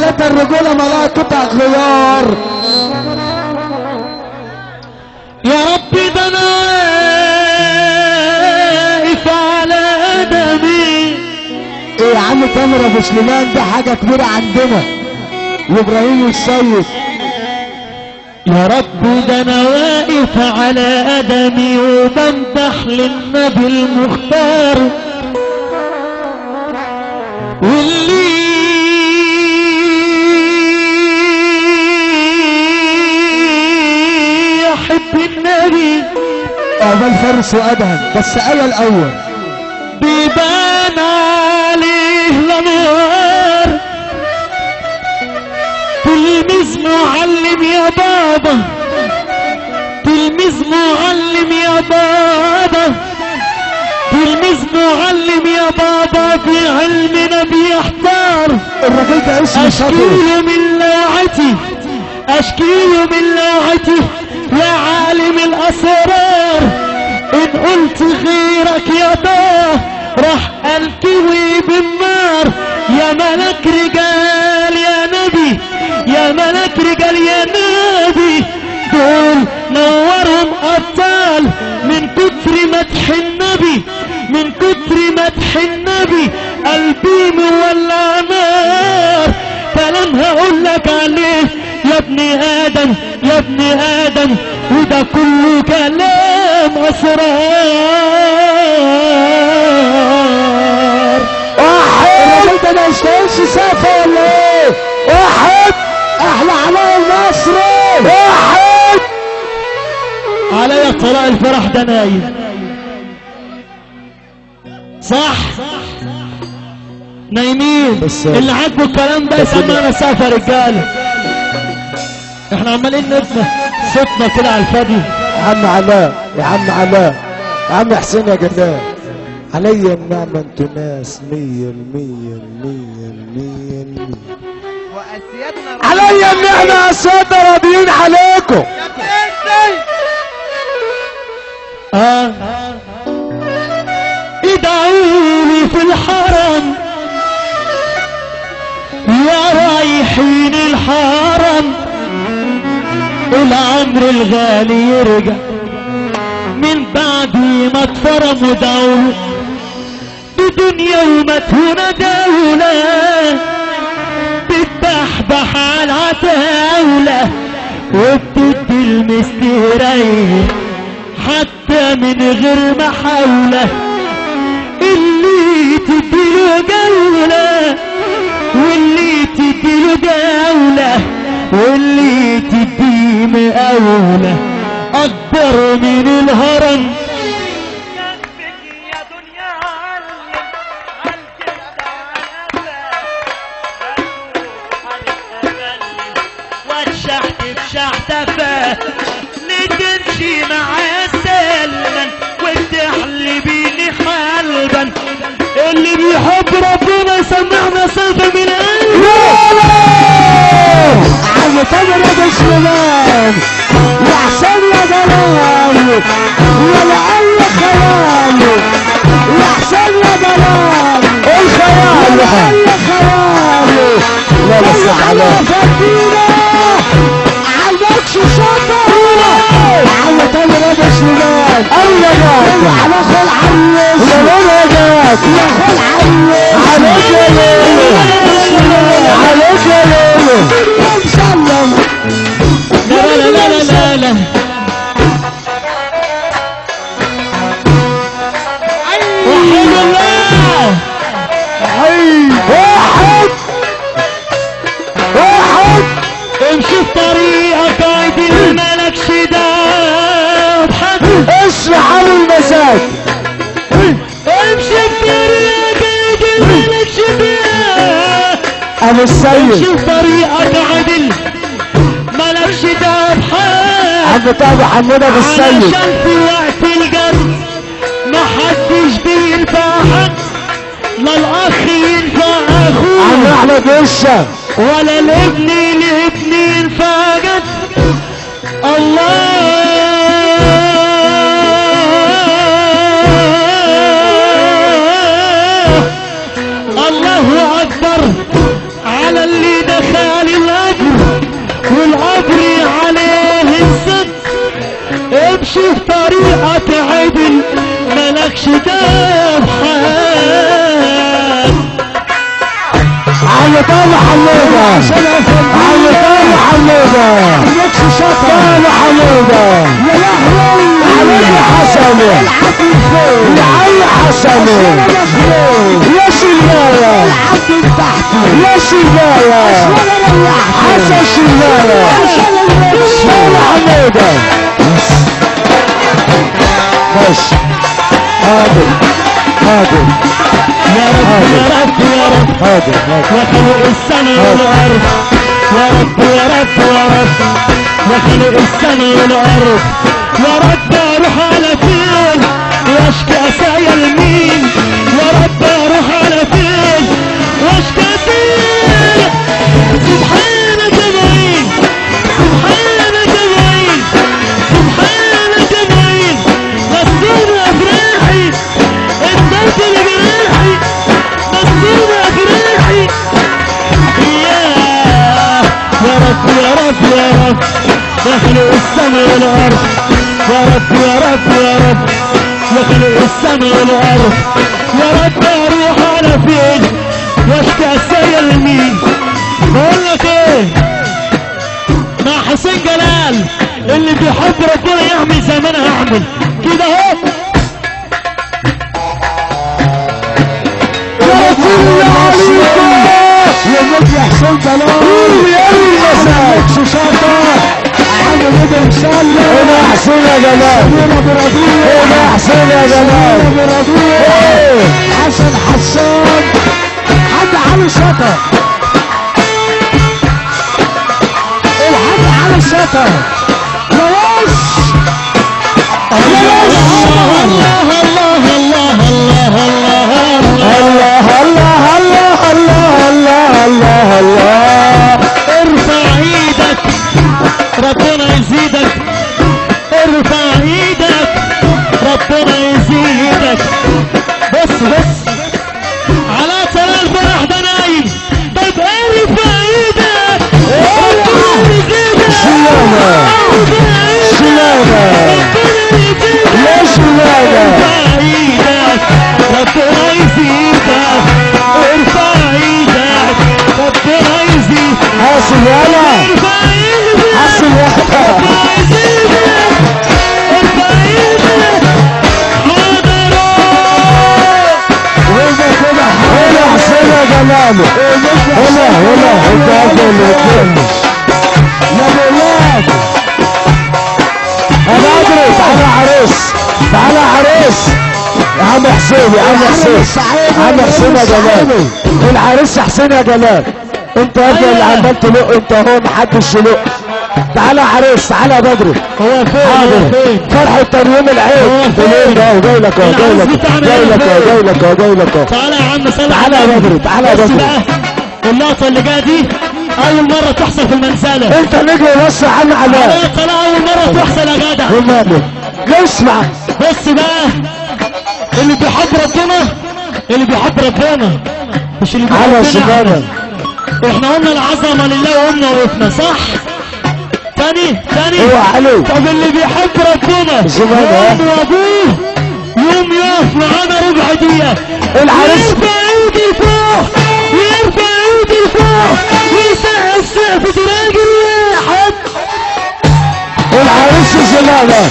ثلاثة الرجولة ملاها قطع غيار. يا ربي ده انا واقف على قدمي. ايه يا عم تامر ابو سليمان ده حاجة كبيرة عندنا، وابراهيم والسيد. يا رب ده انا واقف على قدمي وبمدح للنبي المختار، واللي يحب النبي عقبال فارس وادهم. بس ايه الاول بيبان عليه الانوار. تلميذ معلم يا بابا، تلميذ معلم يا بابا، تلميذ معلم يا بابا، في علمنا بيحتار. الراجل ده اسمه شاطر. اشكيله من لاعتي، اشكيله من لاعتي يا عالم الاسرار. ان قلت غيرك يا باه راح الكوي بالنار. يا ملك رجال يا نبي، يا ملك رجال يا نبي، دول نورهم ابطال من كتر مدح النبي، من كتر مدح النبي قلبي مولع نار. كلام هقول لك عليه يا ابن ادم، يا ابن ادم، وده كله كلام اسرار. الراجل ده ما يشتغلش سافة ولا ايه؟ واحد احلى علاء المصري. واحد عليا طلاق الفرح ده نايم صح؟ نايمين. بس اللي عاجبه الكلام ده يسمعنا سقف يا رجاله. احنا عمالين نبنى صوتنا كده على الفاضي. يا عم علاء، يا عم علاء، يا عم حسين يا جلال، عليا النعمة انتوا ناس 100%. عليا النعمة يا سادة راضيين عليكم. ادعوني في الحرم يا رايحين الحرم، العمر الغالي يرجع من بعد ما اتفرم. ودولة بدنيا ومدهونة دولة بتبحبح على العتاولة وبتدي المستريح حتى من غير محاولة. اللي تديله جولة واللي تديله جولة واللي تديه مقاولة أكبر من الهرم. شحتفة نتمشي مع السلم وتحلبيني حلبا. اللي بيحب ربنا يسمعنا صفة من قلبه. عم تامر ابو سليمان يا حسين يا جلال يا لأي خيال، يا حسين يا جلال الخيال يا لأي خيال. لا بس على فكينا عالبكش شاطر. عم تامر ابو سليمان الله جاك على خل عريس يا بابا جاك يا خل عريس عليك يا ليلو عليك يا ليلو مسلم. لا لا لا لا لا لا وحيد الله. واحد واحد امشي في طريقك عادي مالكش دعوة بحد. اسمع على المزاج. امشي في طريقك عادي مالكش دعوة. ابو امشي السيد في طريقك عادل مالكش دعوة بحد. عم طابع حمود ابو السيد. علشان في وقت الجد محدش بينفع حد، لا الاخ ينفع عم اخوه احمد وشه ولا الابن لابن ينفع جد. الله الله اكبر على اللي دخل طريقك عدل ملكش دام حال. على طال حمودة على طال حمودة مالكش شطر حمودة يا لهوي علي حسن يا علي حسن يا شلاية يا شلاية حسن شلاية شال حمودة بس حاضر حاضر يا رب يا رب يا رب حاضر وخلق السماء والارض يا رب يا رب يا رب وخلق السماء والارض يا رب اروح على فين واشكي اسايا لمين يا رب اروح على فين واشكي فين سبحانك يا معين سبحانك يا معين سبحانك يا معين مسؤول افراحي الناس اللي جراحي مسؤول افراحي يا رب يا رب يا رب يخلق السماء والارض يا رب يا رب يا رب يخلق السماء والارض يا رب اروح على فين واشكي اسايا لمين. بقول لك ايه مع حسين جلال اللي بيحب ربنا يعمل زي ما انا هعمل كده اهو. يا رسول عليكم يا نبي حسين جلال يا مساك شاطر عم بدر مسلم هنا حسين يا جلال هنا حسين يا جلال حسن حسان حد علي شاطر الحد علي شاطر لوش الله الله الله الله الله الله الله الله الله الله ارفع ايدك ربنا يزيدك ارفع ايدك ربنا يزيدك. بص على طلال الفرح ده نايم طيب ارفع ايدك ربنا يزيدك شلانة شلانة يا شلانة ارفع ايدك ربنا يزيدك ارفع ايدك ربنا يزيدك حاصل يلا ارفع ايدك حاصل يلا ربنا يزيدك ارفع ايدك وإذا كده هنا حسين يا جلال هنا انت قبل الكلمة يا بلاد انا ادري تعالى عريس تعالى عريس يا عم حسين يا عم حسين عم حسين يا جلال العريس حسين يا جلال انت يا ابني اللي عمال تلق انت اهو محدش يلق تعالى عريس تعالى يا بدري هو فين حاضر فرحة تريوم العيد فين اهو جاي لك اهو جاي لك جاي لك اهو جاي لك اهو جاي لك اهو تعالى يا عم صلي تعالى يا بدري تعالى يا بس بدري بقى اللقطة اللي جاية دي أول مرة تحصل في المنزلة انت نجري بس يا عم علاء اللقطة لا أول مرة تحصل يا جدع وماله اسمع بس بقى اللي بيحب ربنا اللي بيحب ربنا مش اللي بيحب على ربنا سبحانه احنا قلنا العظمة لله وقمنا وقفنا صح؟ تاني هو علي طب اللي بيحب ربنا سبحانه يوم وابوه يوم يقف معانا ربع دقيقة العريس يرفع ايدي فوق يرفع ايدي فوق ويسقف السقف راجل واحد العريس زلالة